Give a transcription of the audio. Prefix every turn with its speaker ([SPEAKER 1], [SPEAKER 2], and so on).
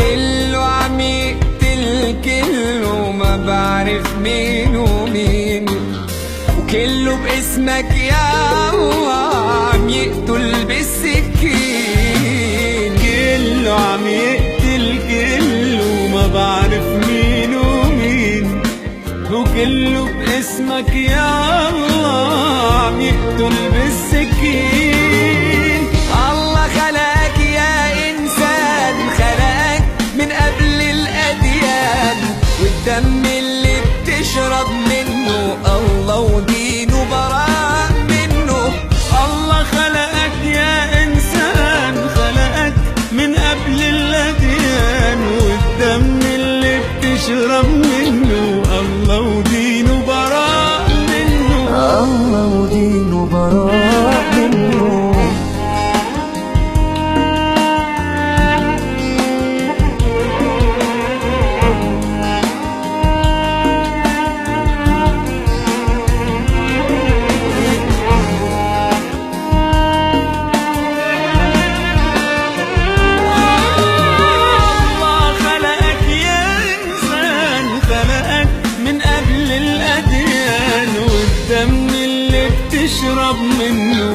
[SPEAKER 1] كله عم يقتل كله، ما بعرف مين ومين، وكله باسمك يا الله عم يقتل بالسكين.
[SPEAKER 2] كله عم يقتل كله، ما بعرف مين ومين، وكله باسمك يا الله عم يقتل بالسكين.
[SPEAKER 1] الله خلقك يا إنسان، خلقك من قبل الأديان، والدم اللي بتشرب منه الله ودينه براء منه.
[SPEAKER 2] الله خلقك يا إنسان، خلقك من قبل الأديان، والدم اللي بتشرب منه الله ودينه براء منه.
[SPEAKER 1] الله ودينه براء منه.
[SPEAKER 2] الدم اللي بتشرب منه